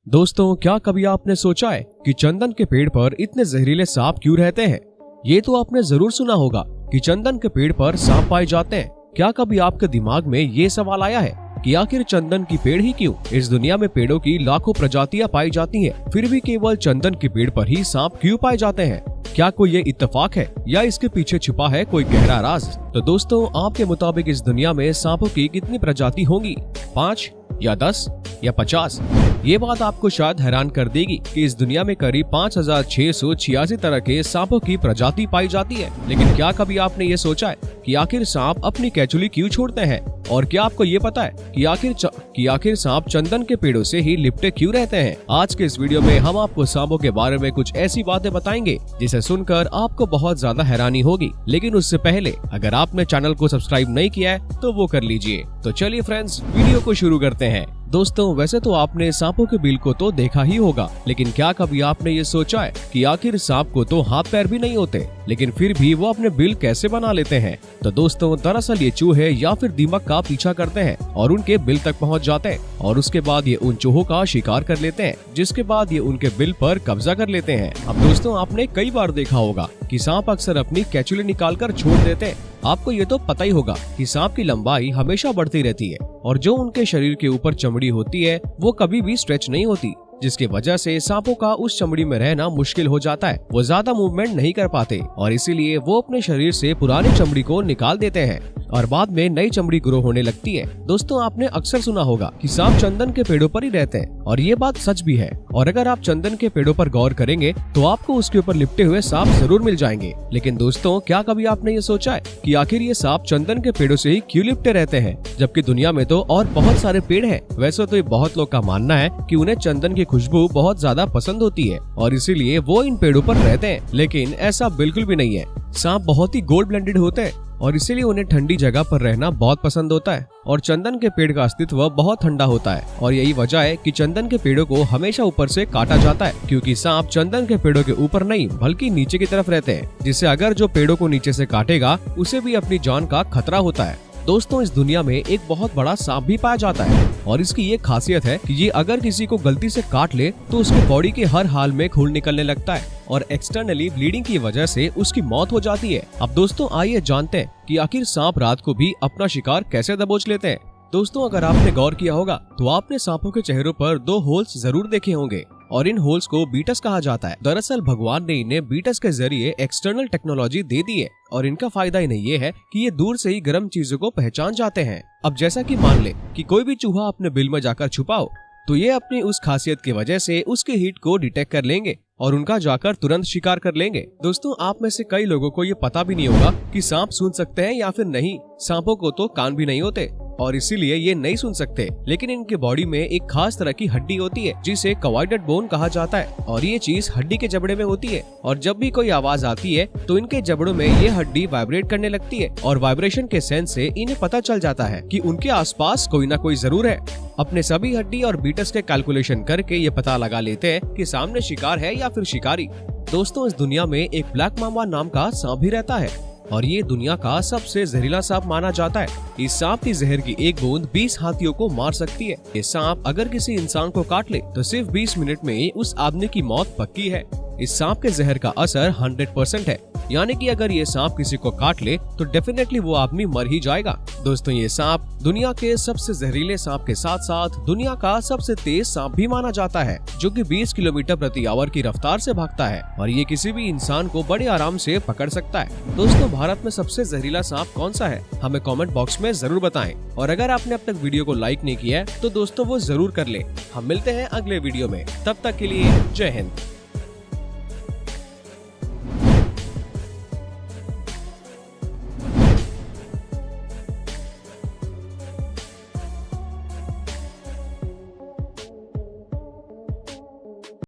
दोस्तों, क्या कभी आपने सोचा है कि चंदन के पेड़ पर इतने जहरीले सांप क्यों रहते हैं? ये तो आपने जरूर सुना होगा कि चंदन के पेड़ पर सांप पाए जाते हैं। क्या कभी आपके दिमाग में ये सवाल आया है कि आखिर चंदन की पेड़ ही क्यों? इस दुनिया में पेड़ों की लाखों प्रजातियां पाई जाती हैं, फिर भी केवल चंदन के पेड़ पर ही सांप क्यों पाए जाते हैं? क्या कोई ये इत्तेफाक है या इसके पीछे छिपा है कोई गहरा राज? तो दोस्तों, आपके मुताबिक इस दुनिया में सांपों की कितनी प्रजाति होंगी? 5 या 10 या 50? ये बात आपको शायद हैरान कर देगी कि इस दुनिया में करीब 5686 तरह के सांपों की प्रजाति पाई जाती है। लेकिन क्या कभी आपने ये सोचा है कि आखिर सांप अपनी कैचुली क्यों छोड़ते हैं? और क्या आपको ये पता है कि आखिर सांप चंदन के पेड़ों से ही लिपटे क्यों रहते हैं? आज के इस वीडियो में हम आपको सांपों के बारे में कुछ ऐसी बातें बताएंगे जिसे सुनकर आपको बहुत ज्यादा हैरानी होगी। लेकिन उससे पहले अगर आपने चैनल को सब्सक्राइब नहीं किया है तो वो कर लीजिए। तो चलिए फ्रेंड्स, वीडियो को शुरू करते हैं। दोस्तों, वैसे तो आपने सांपों के बिल को तो देखा ही होगा, लेकिन क्या कभी आपने ये सोचा है कि आखिर सांप को तो हाथ पैर भी नहीं होते, लेकिन फिर भी वो अपने बिल कैसे बना लेते हैं? तो दोस्तों, दरअसल ये चूहे या फिर दीमक का पीछा करते हैं और उनके बिल तक पहुंच जाते हैं और उसके बाद ये उन चूहों का शिकार कर लेते हैं, जिसके बाद ये उनके बिल पर कब्जा कर लेते हैं। अब दोस्तों, आपने कई बार देखा होगा कि सांप अक्सर अपनी कैचुली निकालकर छोड़ देते हैं। आपको ये तो पता ही होगा कि सांप की लंबाई हमेशा बढ़ती रहती है और जो उनके शरीर के ऊपर चमड़ी होती है वो कभी भी स्ट्रेच नहीं होती, जिसकी वजह से सांपों का उस चमड़ी में रहना मुश्किल हो जाता है। वो ज्यादा मूवमेंट नहीं कर पाते और इसीलिए वो अपने शरीर से पुरानी चमड़ी को निकाल देते हैं और बाद में नई चमड़ी ग्रो होने लगती है। दोस्तों, आपने अक्सर सुना होगा कि सांप चंदन के पेड़ों पर ही रहते हैं और ये बात सच भी है। और अगर आप चंदन के पेड़ों पर गौर करेंगे तो आपको उसके ऊपर लिपटे हुए सांप जरूर मिल जाएंगे। लेकिन दोस्तों, क्या कभी आपने ये सोचा है कि आखिर ये सांप चंदन के पेड़ों से ही क्यों लिपटे रहते हैं, जबकि दुनिया में तो और बहुत सारे पेड़ हैं? वैसे तो ये बहुत लोग का मानना है कि उन्हें चंदन की खुशबू बहुत ज्यादा पसंद होती है और इसीलिए वो इन पेड़ों पर रहते हैं, लेकिन ऐसा बिल्कुल भी नहीं है। सांप बहुत ही गोल्ड ब्लेंडेड होते हैं और इसीलिए उन्हें ठंडी जगह पर रहना बहुत पसंद होता है और चंदन के पेड़ का अस्तित्व बहुत ठंडा होता है और यही वजह है कि चंदन के पेड़ों को हमेशा ऊपर से काटा जाता है, क्योंकि सांप चंदन के पेड़ों के ऊपर नहीं बल्कि नीचे की तरफ रहते हैं, जिससे अगर जो पेड़ों को नीचे से काटेगा उसे भी अपनी जान का खतरा होता है। दोस्तों, इस दुनिया में एक बहुत बड़ा सांप भी पाया जाता है और इसकी ये खासियत है कि ये अगर किसी को गलती से काट ले तो उसके बॉडी के हर हाल में खून निकलने लगता है और एक्सटर्नली ब्लीडिंग की वजह से उसकी मौत हो जाती है। अब दोस्तों, आइए जानते हैं कि आखिर सांप रात को भी अपना शिकार कैसे दबोच लेते हैं। दोस्तों, अगर आपने गौर किया होगा तो आपने सांपों के चेहरों पर 2 होल्स जरूर देखे होंगे और इन होल्स को बीटस कहा जाता है। दरअसल भगवान ने इन्हें बीटस के जरिए एक्सटर्नल टेक्नोलॉजी दे दी है और इनका फायदा इन्हें ये है कि ये दूर से ही गर्म चीजों को पहचान जाते हैं। अब जैसा कि मान ले कि कोई भी चूहा अपने बिल में जाकर छुपाओ तो ये अपनी उस खासियत की वजह से उसके हीट को डिटेक्ट कर लेंगे और उनका जाकर तुरंत शिकार कर लेंगे। दोस्तों, आप में से कई लोगों को ये पता भी नहीं होगा कि सांप सुन सकते हैं या फिर नहीं। सांपों को तो कान भी नहीं होते और इसीलिए ये नहीं सुन सकते, लेकिन इनके बॉडी में एक खास तरह की हड्डी होती है जिसे कवाइडेड बोन कहा जाता है और ये चीज हड्डी के जबड़े में होती है और जब भी कोई आवाज आती है तो इनके जबड़ों में ये हड्डी वाइब्रेट करने लगती है और वाइब्रेशन के सेंस से इन्हें पता चल जाता है कि उनके आसपास कोई ना कोई जरूर है। अपने सभी हड्डी और बीटस के कैलकुलेशन करके ये पता लगा लेते हैं कि सामने शिकार है या फिर शिकारी। दोस्तों, इस दुनिया में एक ब्लैक मामा नाम का सांप भी रहता है और ये दुनिया का सबसे जहरीला सांप माना जाता है। इस सांप की जहर की एक बूंद 20 हाथियों को मार सकती है। ये सांप अगर किसी इंसान को काट ले तो सिर्फ 20 मिनट में ही उस आदमी की मौत पक्की है। इस सांप के जहर का असर 100% है, यानी कि अगर ये सांप किसी को काट ले तो डेफिनेटली वो आदमी मर ही जाएगा। दोस्तों, ये सांप दुनिया के सबसे जहरीले सांप के साथ साथ दुनिया का सबसे तेज सांप भी माना जाता है, जो कि 20 किलोमीटर प्रति आवर की रफ्तार से भागता है और ये किसी भी इंसान को बड़े आराम से पकड़ सकता है। दोस्तों, भारत में सबसे जहरीला सांप कौन सा है? हमें कमेंट बॉक्स में जरूर बताएं और अगर आपने अब तक वीडियो को लाइक नहीं किया है तो दोस्तों वो जरूर कर ले। हम मिलते हैं अगले वीडियो में, तब तक के लिए जय हिंद।